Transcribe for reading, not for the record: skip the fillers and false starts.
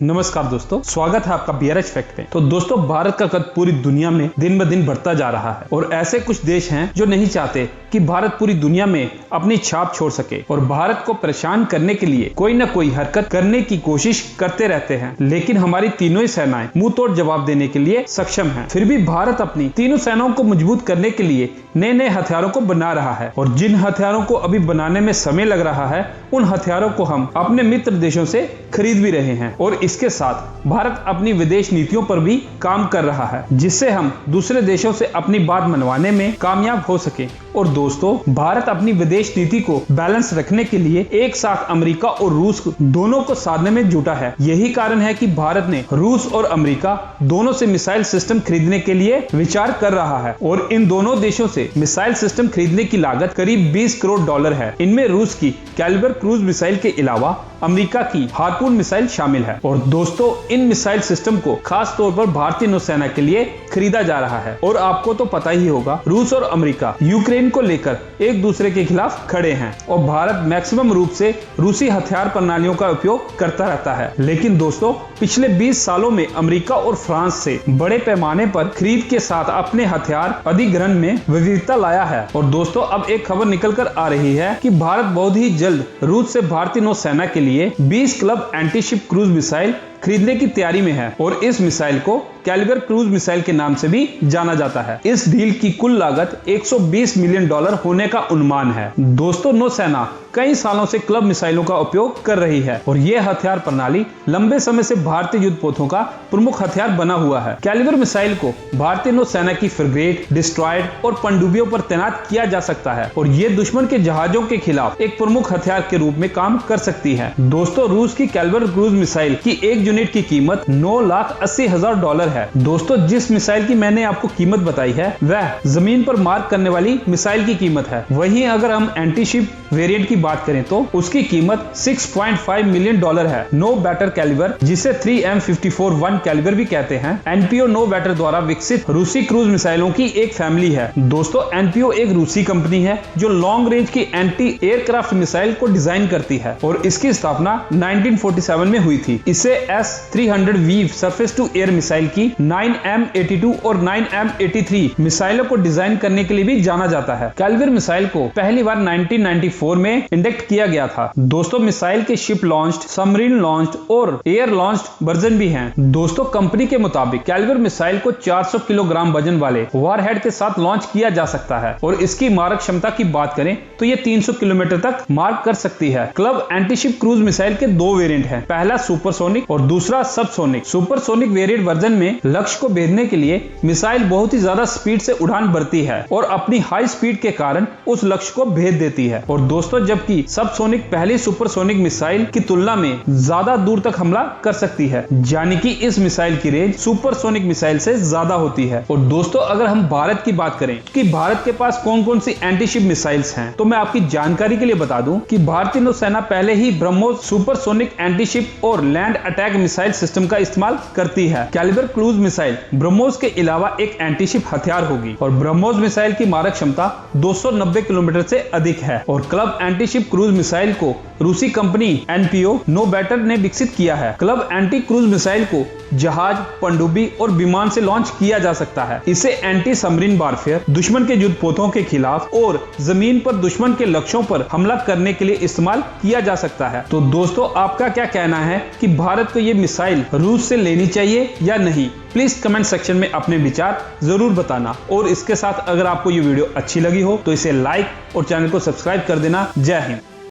नमस्कार दोस्तों, स्वागत है आपका बीआरएच फैक्ट में। तो दोस्तों, भारत का कद पूरी दुनिया में दिन ब दिन बढ़ता जा रहा है और ऐसे कुछ देश हैं जो नहीं चाहते कि भारत पूरी दुनिया में अपनी छाप छोड़ सके और भारत को परेशान करने के लिए कोई न कोई हरकत करने की कोशिश करते रहते हैं। लेकिन हमारी तीनों ही सेनाएं मुंह तोड़ जवाब देने के लिए सक्षम हैं। फिर भी भारत अपनी तीनों सेनाओं को मजबूत करने के लिए नए नए हथियारों को बना रहा है और जिन हथियारों को अभी बनाने में समय लग रहा है उन हथियारों को हम अपने मित्र देशों से खरीद भी रहे हैं और इसके साथ भारत अपनी विदेश नीतियों पर भी काम कर रहा है जिससे हम दूसरे देशों से अपनी बात मनवाने में कामयाब हो सके। और दोस्तों, भारत अपनी विदेश नीति को बैलेंस रखने के लिए एक साथ अमेरिका और रूस दोनों को साधने में जुटा है। यही कारण है कि भारत ने रूस और अमेरिका दोनों से मिसाइल सिस्टम खरीदने के लिए विचार कर रहा है और इन दोनों देशों से मिसाइल सिस्टम खरीदने की लागत करीब 20 करोड़ डॉलर है। इनमें रूस की कैलिबर क्रूज मिसाइल के अलावा अमेरिका की हार्पून मिसाइल शामिल है। और दोस्तों, इन मिसाइल सिस्टम को खास तौर पर भारतीय नौसेना के लिए खरीदा जा रहा है। और आपको तो पता ही होगा, रूस और अमेरिका यूक्रेन को लेकर एक दूसरे के खिलाफ खड़े हैं और भारत मैक्सिमम रूप से रूसी हथियार प्रणालियों का उपयोग करता रहता है। लेकिन दोस्तों, पिछले 20 सालों में अमेरिका और फ्रांस से बड़े पैमाने पर खरीद के साथ अपने हथियार अधिग्रहण में विविधता लाया है। और दोस्तों, अब एक खबर निकल कर आ रही है कि भारत बहुत ही जल्द रूस से भारतीय नौसेना के लिए 20 क्लब एंटीशिप क्रूज मिसाइल खरीदने की तैयारी में है और इस मिसाइल को कैलिबर क्रूज मिसाइल के नाम से भी जाना जाता है। इस डील की कुल लागत 120 मिलियन डॉलर होने का अनुमान है। दोस्तों, नौसेना कई सालों से क्लब मिसाइलों का उपयोग कर रही है और यह हथियार प्रणाली लंबे समय से भारतीय युद्धपोतों का प्रमुख हथियार बना हुआ है। कैलिबर मिसाइल को भारतीय नौसेना की फ्रिगेट, डिस्ट्रॉयर और पनडुब्बियों पर तैनात किया जा सकता है और ये दुश्मन के जहाजों के खिलाफ एक प्रमुख हथियार के रूप में काम कर सकती है। दोस्तों, रूस की कैलिबर क्रूज मिसाइल की एक यूनिट की कीमत $9,80,000 है। दोस्तों, जिस मिसाइल की मैंने आपको कीमत बताई है वह जमीन पर मार करने वाली मिसाइल की कीमत है। वहीं अगर हम एंटीशिप वेरिएंट की बात करें तो उसकी कीमत $6.5 मिलियन है। नो बैटर कैलिबर, जिसे 3M54-1 कैलिबर भी कहते हैं, एनपीओ नो बैटर द्वारा विकसित रूसी क्रूज मिसाइलों की एक फैमिली है। दोस्तों, एनपीओ एक रूसी कंपनी है जो लॉन्ग रेंज की एंटी एयरक्राफ्ट मिसाइल को डिजाइन करती है और इसकी स्थापना 1947 में हुई थी। इसे S-300V surface to air missile की 9M82 और 9M83 मिसाइलों को डिजाइन करने के लिए भी जाना जाता है। कैलिबर मिसाइल को पहली बार 1994 में इंडेक्ट किया गया था। दोस्तों, मिसाइल के शिप लॉन्च्ड, सबमरीन लॉन्च्ड और एयर लॉन्च्ड वर्जन भी हैं। दोस्तों, कंपनी के मुताबिक कैलिबर मिसाइल को 400 किलोग्राम वजन वाले वॉरहेड के साथ लॉन्च किया जा सकता है और इसकी मारक क्षमता की बात करें तो ये 300 किलोमीटर तक मार्क कर सकती है। क्लब एंटीशिप क्रूज मिसाइल के दो वेरिएंट हैं, पहला सुपरसोनिक और दूसरा सबसोनिक। सुपरसोनिक वेरिएंट वर्जन में लक्ष्य को भेदने के लिए मिसाइल बहुत ही ज्यादा स्पीड से उड़ान भरती है और अपनी हाई स्पीड के कारण उस लक्ष्य को भेद देती है। और दोस्तों, जबकि सबसोनिक पहली सुपरसोनिक मिसाइल की तुलना में ज्यादा दूर तक हमला कर सकती है, यानी कि इस मिसाइल की रेंज सुपरसोनिक मिसाइल से ज्यादा होती है। और दोस्तों, अगर हम भारत की बात करें कि भारत के पास कौन कौन सी एंटीशिप मिसाइल्स हैं, तो मैं आपकी जानकारी के लिए बता दूं कि भारतीय नौसेना पहले ही ब्रह्मोस सुपरसोनिक एंटीशिप और लैंड अटैक मिसाइल सिस्टम का इस्तेमाल करती है। कैलिबर क्रूज मिसाइल ब्रह्मोस के अलावा एक एंटीशिप हथियार होगी और ब्रह्मोस मिसाइल की मारक क्षमता 290 किलोमीटर से अधिक है और क्लब एंटीशिप क्रूज मिसाइल को रूसी कंपनी एनपीओ नो बैटर ने विकसित किया है। क्लब एंटी क्रूज मिसाइल को जहाज, पनडुब्बी और विमान से लॉन्च किया जा सकता है। इसे एंटी सबमरीन वारफेयर, दुश्मन के युद्धपोतों के खिलाफ और जमीन पर दुश्मन के लक्ष्यों पर हमला करने के लिए इस्तेमाल किया जा सकता है। तो दोस्तों, आपका क्या कहना है कि भारत को ये मिसाइल रूस से लेनी चाहिए या नहीं? प्लीज कमेंट सेक्शन में अपने विचार जरूर बताना। और इसके साथ अगर आपको ये वीडियो अच्छी लगी हो तो इसे लाइक और चैनल को सब्सक्राइब कर देना। जय हिंद।